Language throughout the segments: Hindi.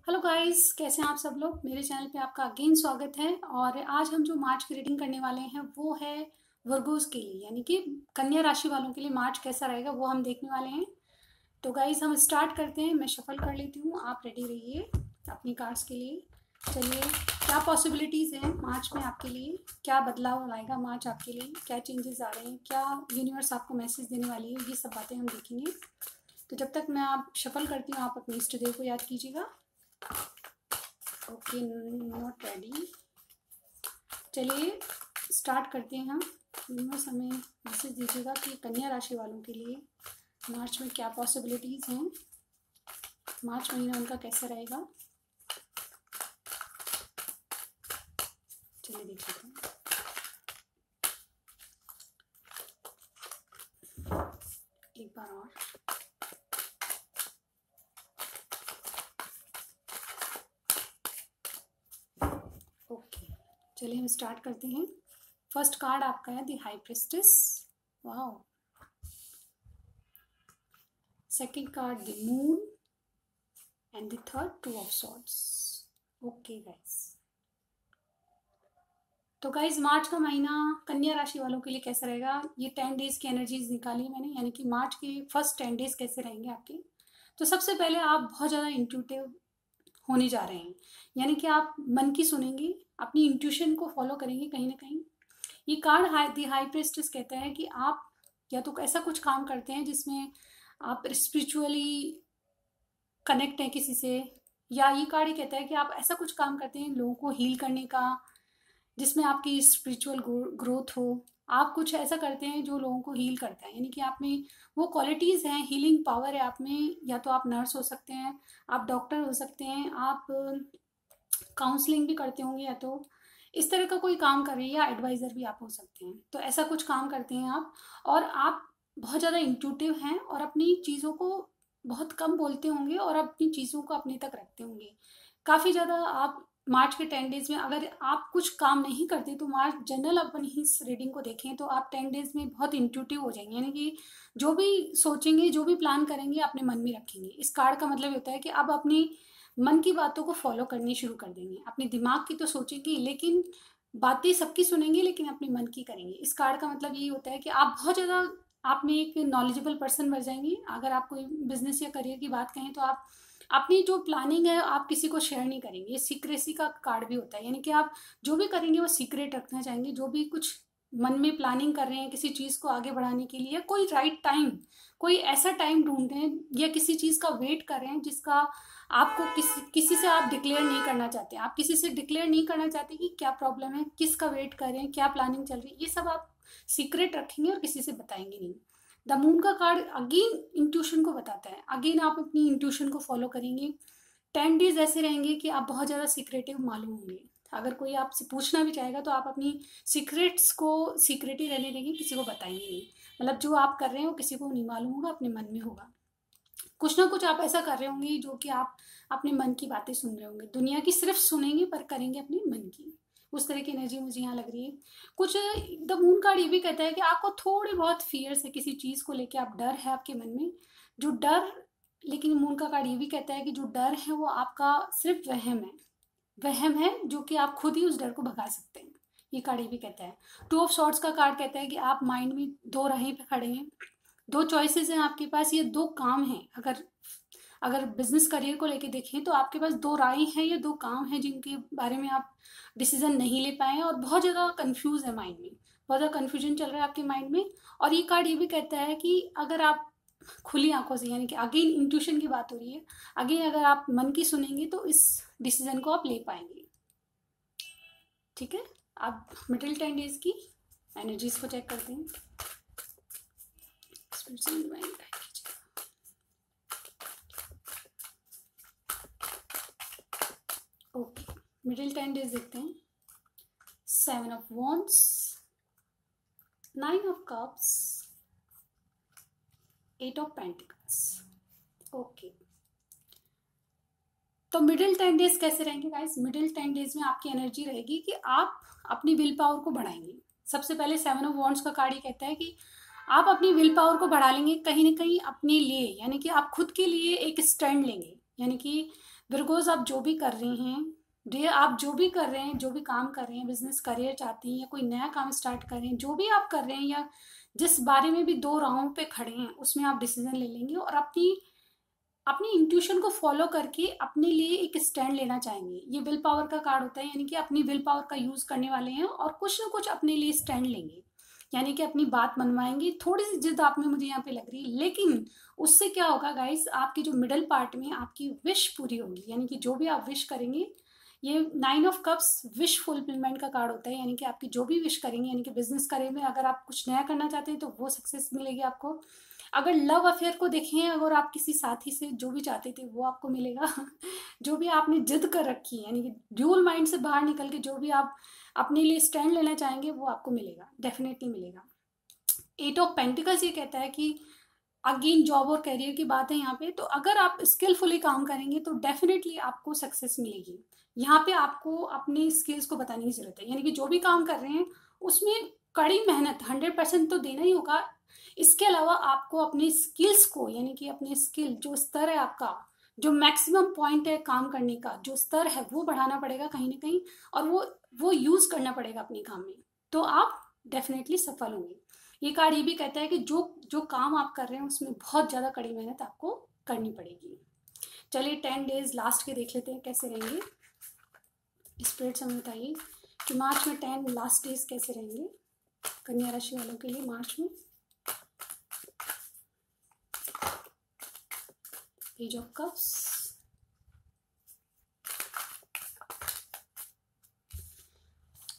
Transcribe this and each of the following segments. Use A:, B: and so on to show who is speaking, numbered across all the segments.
A: हेलो गाइस, कैसे हैं आप सब लोग। मेरे चैनल पे आपका अगेन स्वागत है। और आज हम जो मार्च की रीडिंग करने वाले हैं वो है वर्गोस के लिए, यानी कि कन्या राशि वालों के लिए मार्च कैसा रहेगा वो हम देखने वाले हैं। तो गाइस हम स्टार्ट करते हैं। मैं शफल कर लेती हूँ, आप रेडी रहिए अपनी कार्ड्स के लिए। चलिए, क्या पॉसिबिलिटीज़ हैं मार्च में आपके लिए, क्या बदलाव लाएगा मार्च आपके लिए, क्या चेंजेस आ रहे हैं, क्या यूनिवर्स आपको मैसेज देने वाली है, ये सब बातें हम देखेंगे। तो जब तक मैं आप शफल करती हूँ, आप अपने इष्ट देव को याद कीजिएगा। Okay, not ready. चलिए स्टार्ट करते हैं हम। यूनिवर्स हमें मैसेज दीजिएगा कि कन्या राशि वालों के लिए मार्च में क्या पॉसिबिलिटीज़ हैं, मार्च महीना उनका कैसा रहेगा। चलिए देख लेते हैं। एक बार और। ओके, चलिए हम स्टार्ट करते हैं। फर्स्ट कार्ड आपका है the high priestess. Wow. Second card the moon and the third two of swords. Okay guys, तो गाइज मार्च का महीना कन्या राशि वालों के लिए कैसा रहेगा, ये 10 डेज की एनर्जीज निकाली मैंने, यानी कि मार्च के फर्स्ट 10 डेज कैसे रहेंगे आपके। तो सबसे पहले आप बहुत ज़्यादा इंट्यूटिव होने जा रहे हैं, यानी कि आप मन की सुनेंगे, अपनी इंट्यूशन को फॉलो करेंगे कहीं ना कहीं। ये कार्ड दी हाई प्रिस्टेस कहता है कि आप या तो ऐसा कुछ काम करते हैं जिसमें आप स्पिरिचुअली कनेक्ट हैं किसी से, या ये कार्ड ही कहता है कि आप ऐसा कुछ काम करते हैं लोगों को हील करने का, जिसमें आपकी स्पिरिचुअल ग्रोथ हो। आप कुछ ऐसा करते हैं जो लोगों को हील करता है, यानी कि आप में वो क्वालिटीज़ हैं, हीलिंग पावर है आप में। या तो आप नर्स हो सकते हैं, आप डॉक्टर हो सकते हैं, आप काउंसलिंग भी करते होंगे, या तो इस तरह का कोई काम कर रहे हैं, या एडवाइज़र भी आप हो सकते हैं। तो ऐसा कुछ काम करते हैं आप, और आप बहुत ज़्यादा इंट्यूटिव हैं और अपनी चीज़ों को बहुत कम बोलते होंगे और अपनी चीज़ों को अपने तक रखते होंगे काफ़ी ज़्यादा। आप मार्च के 10 डेज में अगर आप कुछ काम नहीं करते, तो मार्च जनरल अपनी ही रीडिंग को देखें तो आप 10 डेज में बहुत इंट्यूटिव हो जाएंगे, यानी कि जो भी सोचेंगे, जो भी प्लान करेंगे अपने मन में रखेंगे। इस कार्ड का मतलब होता है कि आप अपनी मन की बातों को फॉलो करनी शुरू कर देंगे। अपने दिमाग की तो सोचेंगे, लेकिन बातें सबकी सुनेंगे, लेकिन अपने मन की करेंगे। इस कार्ड का मतलब ये होता है कि आप बहुत ज़्यादा, आप में एक नॉलेजेबल पर्सन बन जाएंगे। अगर आप कोई बिजनेस या करियर की बात कहें तो आप अपनी जो प्लानिंग है आप किसी को शेयर नहीं करेंगे। ये सीक्रेसी का कार्ड भी होता है, यानी कि आप जो भी करेंगे वो सीक्रेट रखना चाहेंगे। जो भी कुछ मन में प्लानिंग कर रहे हैं किसी चीज़ को आगे बढ़ाने के लिए, कोई राइट टाइम, कोई ऐसा टाइम ढूंढ रहे हैं, या किसी चीज़ का वेट कर रहे हैं जिसका आपको किसी से आप डिक्लेयर नहीं करना चाहते। आप किसी से डिक्लेयर नहीं करना चाहते कि क्या प्रॉब्लम है, किसका वेट कर रहे हैं, क्या प्लानिंग चल रही है। ये सब आप सीक्रेट रखेंगे और किसी से बताएंगे नहीं। द मून का कार्ड अगेन इंट्यूशन को बताता है। अगेन आप अपनी इंट्यूशन को फॉलो करेंगे। 10 डेज ऐसे रहेंगे कि आप बहुत ज़्यादा सीक्रेटिव मालूम होंगे। अगर कोई आपसे पूछना भी चाहेगा तो आप अपनी सीक्रेट्स को सीक्रेट ही रहने देंगे, किसी को बताएंगे नहीं। मतलब जो आप कर रहे हैं वो किसी को नहीं मालूम होगा, अपने मन में होगा। कुछ ना कुछ आप ऐसा कर रहे होंगे जो कि आप अपने मन की बातें सुन रहे होंगे। दुनिया की सिर्फ सुनेंगे पर करेंगे अपने मन की। उस तरह की एनर्जी मुझे यहाँ लग रही है। कुछ द मून कार्ड ये भी कहता है कि आपको थोड़ी बहुत फियर्स है किसी चीज़ को लेके, आप डर है आपके मन में, जो डर। लेकिन मून का कार्ड ये भी कहता है कि जो डर है वो आपका सिर्फ वहम है, वहम है जो कि आप खुद ही उस डर को भगा सकते हैं। ये कार्ड ये भी कहता है। टू ऑफ सॉर्ड्स का कार्ड कहता है कि आप माइंड में दो राहें पे खड़े हैं, दो चॉइसेस हैं आपके पास, ये दो काम हैं। अगर अगर बिजनेस करियर को लेके देखें तो आपके पास दो राय हैं, ये दो काम हैं जिनके बारे में आप डिसीजन नहीं ले पाए हैं, और बहुत ज़्यादा कंफ्यूज है माइंड में, बहुत ज़्यादा कन्फ्यूजन चल रहा है आपके माइंड में। और ये कार्ड ये भी कहता है कि अगर आप खुली आंखों से, यानी कि अगेन इंट्यूशन की बात हो रही है, अगेन अगर आप मन की सुनेंगे तो इस डिसीजन को आप ले पाएंगे। ठीक है, अब मिडिल 10 डेज की एनर्जीज को चेक करते हैं। ओके, मिडिल 10 डेज देखते हैं। 7 of wands, 9 of cups, 8 of pentacles. Okay, तो मिडिल 10 डेज कैसे रहेंगे गाइस। मिडिल 10 डेज में आपकी एनर्जी रहेगी कि आप अपनी विल पावर को बढ़ाएंगे। सबसे पहले 7 ऑफ वॉन्ड्स का कार्ड ये कहता है कि आप अपनी विल पावर को बढ़ा लेंगे कहीं ना कहीं अपने लिए, यानी कि आप खुद के लिए एक स्टैंड लेंगे। यानी कि विर्गोज, आप जो भी कर रहे हैं, आप जो भी कर रहे हैं, जो भी काम कर रहे हैं, बिजनेस करियर चाहती हैं या कोई नया काम स्टार्ट कर रहे हैं, जो भी आप कर रहे हैं या जिस बारे में भी दो राहों पे खड़े हैं, उसमें आप डिसीजन ले लेंगे और अपनी अपनी इंट्यूशन को फॉलो करके अपने लिए एक स्टैंड लेना चाहेंगे। ये विल पावर का कार्ड होता है, यानी कि अपनी विल पावर का यूज करने वाले हैं और कुछ ना कुछ अपने लिए स्टैंड लेंगे, यानी कि अपनी बात मनवाएंगे। थोड़ी सी जिद आप में मुझे यहाँ पे लग रही है, लेकिन उससे क्या होगा गाइस, आपकी जो मिडल पार्ट में आपकी विश पूरी होगी, यानी कि जो भी आप विश करेंगे। ये 9 ऑफ कप्स विश फुलफिलमेंट का कार्ड होता है, यानी कि आपकी जो भी विश करेंगे, यानी कि बिजनेस करें में अगर आप कुछ नया करना चाहते हैं तो वो सक्सेस मिलेगी आपको। अगर लव अफेयर को देखें, अगर आप किसी साथी से जो भी चाहते थे वो आपको मिलेगा। जो भी आपने जिद कर रखी है, यानी कि ड्यूल माइंड से बाहर निकल के जो भी आप अपने लिए स्टैंड लेना चाहेंगे वो आपको मिलेगा, डेफिनेटली मिलेगा। 8 ऑफ पेंटिकल्स ये कहता है कि अगेन जॉब और करियर की बात है यहाँ पे, तो अगर आप स्किलफुली काम करेंगे तो डेफिनेटली आपको सक्सेस मिलेगी। यहाँ पे आपको अपने स्किल्स को बताने की जरूरत है, यानी कि जो भी काम कर रहे हैं उसमें कड़ी मेहनत 100% तो देना ही होगा। इसके अलावा आपको अपने स्किल्स को, यानी कि अपने स्किल जो स्तर है आपका, जो मैक्सिमम पॉइंट है काम करने का, जो स्तर है वो बढ़ाना पड़ेगा कहीं ना कहीं, और वो यूज करना पड़ेगा अपने काम में, तो आप डेफिनेटली सफल होंगे। ये कार्ड ये भी कहता है कि जो जो काम आप कर रहे हैं उसमें बहुत ज़्यादा कड़ी मेहनत आपको करनी पड़ेगी। चलिए 10 डेज लास्ट के देख लेते हैं कैसे रहेंगे। स्पिरिट हमें बताइए कि मार्च में 10 लास्ट डेज कैसे रहेंगे कन्या राशि वालों के लिए मार्च में। पेज ऑफ कप्स,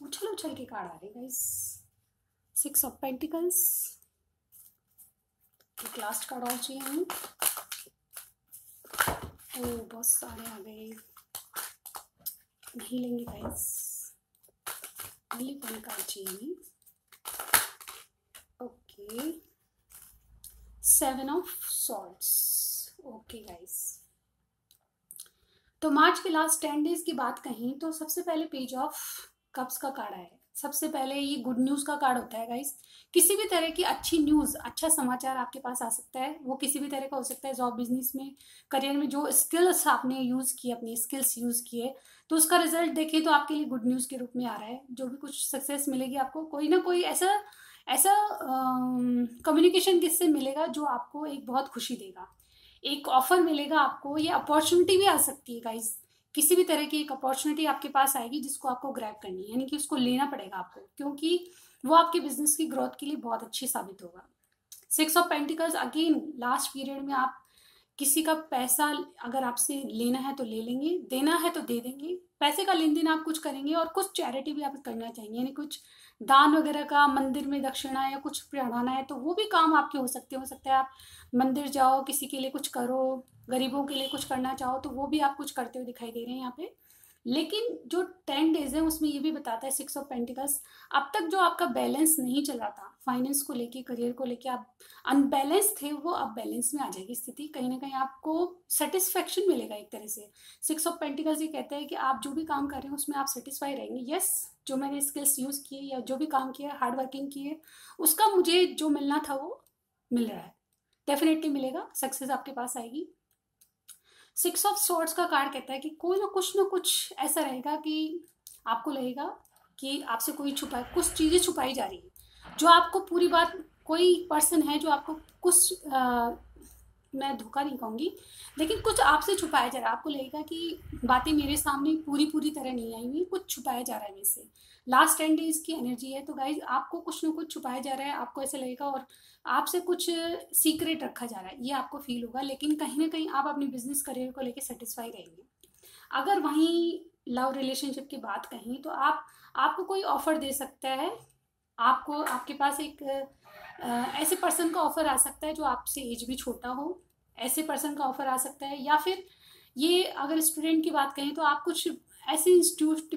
A: उछल उछल के कार्ड आ रहे गाइस। 6 ऑफ पेंटिकल्स, एक लास्ट कार्ड और चाहिए हमें। ओ बहुत सारे आ गए, नहीं लेंगे गाइस, ओनली 1 कार्ड चाहिए हमें। Okay, 7 of swords. Okay guys, तो मार्च के लास्ट 10 डेज की बात कहें तो सबसे पहले पेज ऑफ कप्स का कार्ड है। सबसे पहले ये गुड न्यूज का कार्ड होता है गाइस। किसी भी तरह की अच्छी न्यूज, अच्छा समाचार आपके पास आ सकता है, वो किसी भी तरह का हो सकता है। जॉब, बिजनेस में, करियर में जो स्किल्स आपने यूज किए, अपनी स्किल्स यूज किए, तो उसका रिजल्ट देखें तो आपके लिए गुड न्यूज के रूप में आ रहा है। जो भी कुछ सक्सेस मिलेगी आपको, कोई ना कोई ऐसा ऐसा कम्युनिकेशन किससे मिलेगा जो आपको एक बहुत खुशी देगा। एक ऑफर मिलेगा आपको, ये अपॉर्चुनिटी भी आ सकती है गाइस। किसी भी तरह की एक अपॉर्चुनिटी आपके पास आएगी जिसको आपको ग्रैब करनी है, यानी कि उसको लेना पड़ेगा आपको, क्योंकि वो आपके बिजनेस की ग्रोथ के लिए बहुत अच्छी साबित होगा। 6 of pentacles, again last period में आप किसी का पैसा अगर आपसे लेना है तो ले लेंगे, देना है तो दे देंगे। पैसे का लेन देन आप कुछ करेंगे और कुछ चैरिटी भी आप करना चाहेंगे, यानी कुछ दान वगैरह का, मंदिर में दक्षिणा या कुछ पढ़ाना है तो वो भी काम आपके हो सकते हैं। आप मंदिर जाओ, किसी के लिए कुछ करो, गरीबों के लिए कुछ करना चाहो तो वो भी आप कुछ करते हुए दिखाई दे रहे हैं यहाँ पे। लेकिन जो 10 डेज है उसमें ये भी बताता है 6 ऑफ पेंटिकल्स, अब तक जो आपका बैलेंस नहीं चला था फाइनेंस को लेके, करियर को लेके, आप अनबैलेंस थे, वो अब बैलेंस में आ जाएगी स्थिति। कहीं ना कहीं आपको सेटिस्फेक्शन मिलेगा एक तरह से। 6 ऑफ पेंटिकल्स ये कहता है कि आप जो भी काम कर रहे हैं उसमें आप सेटिस्फाई रहेंगे। यस, जो मैंने स्किल्स यूज किए या जो भी काम किया, हार्ड वर्किंग किए, उसका मुझे जो मिलना था वो मिल रहा है, डेफिनेटली मिलेगा, सक्सेस आपके पास आएगी। 6 ऑफ सॉर्ड्स का कार्ड कहता है कि कोई ना कुछ ऐसा रहेगा कि आपको लगेगा कि आपसे कोई कुछ चीज़ें छुपाई जा रही है, जो आपको पूरी बात, कोई पर्सन है जो आपको कुछ मैं धोखा नहीं कहूँगी, लेकिन कुछ आपसे छुपाया जा रहा है। आपको लगेगा कि बातें मेरे सामने पूरी पूरी तरह नहीं आई हुई, कुछ छुपाया जा रहा है मेरे से। लास्ट 10 डेज की एनर्जी है, तो गाइज आपको कुछ ना कुछ छुपाया जा रहा है, आपको ऐसा लगेगा, और आपसे कुछ सीक्रेट रखा जा रहा है, ये आपको फील होगा। लेकिन कहीं ना कहीं आप अपने बिजनेस करियर को लेकर सेटिस्फाई रहेंगे। अगर वहीं लव रिलेशनशिप की बात कहें तो आपको कोई ऑफर दे सकता है, आपको आपके पास एक ऐसे पर्सन का ऑफर आ सकता है जो आपसे एज भी छोटा हो, ऐसे पर्सन का ऑफर आ सकता है। या फिर ये अगर स्टूडेंट की बात करें तो आप कुछ ऐसे इंस्टीट्यूट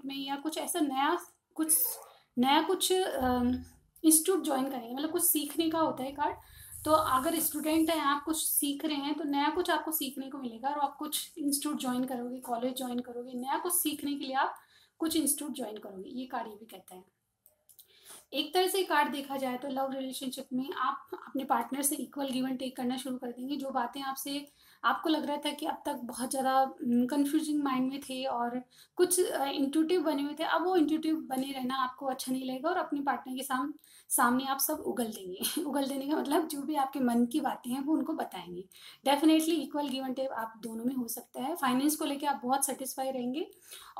A: में या कुछ ऐसा कुछ इंस्टीट्यूट ज्वाइन करेंगे, मतलब कुछ सीखने का होता है कार्ड। तो अगर स्टूडेंट हैं, आप कुछ सीख रहे हैं तो नया कुछ आपको सीखने को मिलेगा, और आप कुछ इंस्टीट्यूट ज्वाइन करोगे, कॉलेज ज्वाइन करोगे, नया कुछ सीखने के लिए आप कुछ इंस्टीट्यूट ज्वाइन करोगे, ये कार्ड ये भी कहता है। एक तरह से कार्ड देखा जाए तो लव रिलेशनशिप में आप अपने पार्टनर से इक्वल गिव एंड टेक करना शुरू कर देंगे। जो बातें आपसे आपको लग रहा था कि अब तक बहुत ज़्यादा कंफ्यूजिंग माइंड में थे और कुछ इंट्यूटिव बने हुए थे, अब वो इंट्यूटिव बने रहना आपको अच्छा नहीं लगेगा और अपने पार्टनर के सामने आप सब उगल देंगे। उगल देने का मतलब जो भी आपके मन की बातें हैं वो उनको बताएंगे। Definitely equal give and take आप दोनों में हो सकता है। फाइनेंस को लेके आप बहुत सेटिस्फाई रहेंगे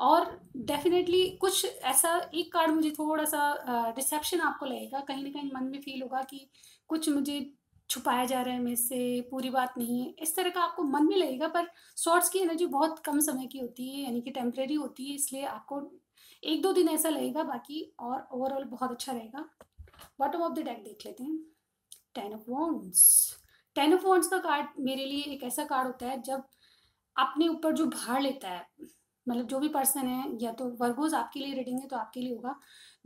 A: और डेफिनेटली कुछ ऐसा एक कार्ड मुझे थोड़ा सा डिसेप्शन आपको लगेगा, कहीं ना कहीं मन में फील होगा कि कुछ मुझे छुपाया जा रहा है मेरे से, पूरी बात नहीं है, इस तरह का आपको मन में लगेगा। पर सॉर्ट्स की एनर्जी बहुत कम समय की होती है, यानी कि टेम्परेरी होती है, इसलिए आपको एक दो दिन ऐसा लगेगा, बाकी और ओवरऑल बहुत अच्छा रहेगा। बॉटम ऑफ द डेक देख लेते हैं। 10 ऑफ वॉन्ड्स। 10 ऑफ वॉन्ड्स का कार्ड मेरे लिए एक ऐसा कार्ड होता है जब अपने ऊपर जो भार लेता है, मतलब जो भी पर्सन है, या तो वर्गोज आपके लिए रीडिंग है तो आपके लिए होगा,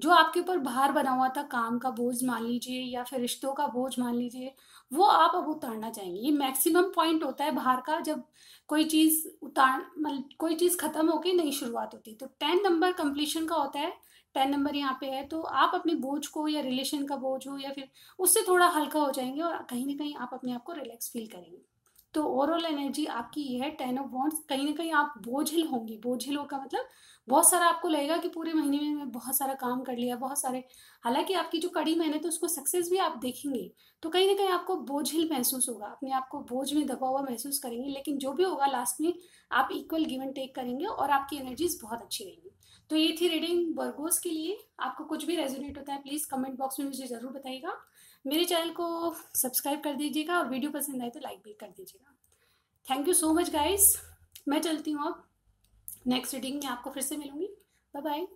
A: जो आपके ऊपर भार बना हुआ था, काम का बोझ मान लीजिए या फिर रिश्तों का बोझ मान लीजिए, वो आप अब उतारना चाहेंगे। ये मैक्सिमम पॉइंट होता है भार का, जब कोई चीज़ उतार मतलब कोई चीज़ खत्म होकर नई शुरुआत होती है। तो 10 नंबर कंप्लीशन का होता है, 10 नंबर यहाँ पे है, तो आप अपने बोझ को, या रिलेशन का बोझ हो या फिर उससे थोड़ा हल्का हो जाएंगे और कहीं ना कहीं आप अपने आप को रिलैक्स फील करेंगे। तो ओवरऑल एनर्जी आपकी ये है 10 ऑफ वॉन्ड्स। कहीं ना कहीं आप बोझिल होंगे। बोझिल हो का मतलब बहुत सारा आपको लगेगा कि पूरे महीने में मैं बहुत सारा काम कर लिया, बहुत सारे, हालांकि आपकी जो कड़ी मेहनत है उसको सक्सेस भी आप देखेंगे, तो कहीं ना कहीं आपको बोझिल महसूस होगा, अपने आप को बोझ में दबा हुआ महसूस करेंगे। लेकिन जो भी होगा लास्ट में आप इक्वल गिव एंड टेक करेंगे और आपकी एनर्जीज बहुत अच्छी रहेंगी। तो ये थी रीडिंग वर्गोस के लिए। आपको कुछ भी रेजोनेट होता है प्लीज़ कमेंट बॉक्स में मुझे ज़रूर बताइएगा। मेरे चैनल को सब्सक्राइब कर दीजिएगा और वीडियो पसंद आए तो लाइक भी कर दीजिएगा। Thank you so much guys. मैं चलती हूँ अब, नेक्स्ट रीडिंग में आपको फिर से मिलूंगी। Bye bye.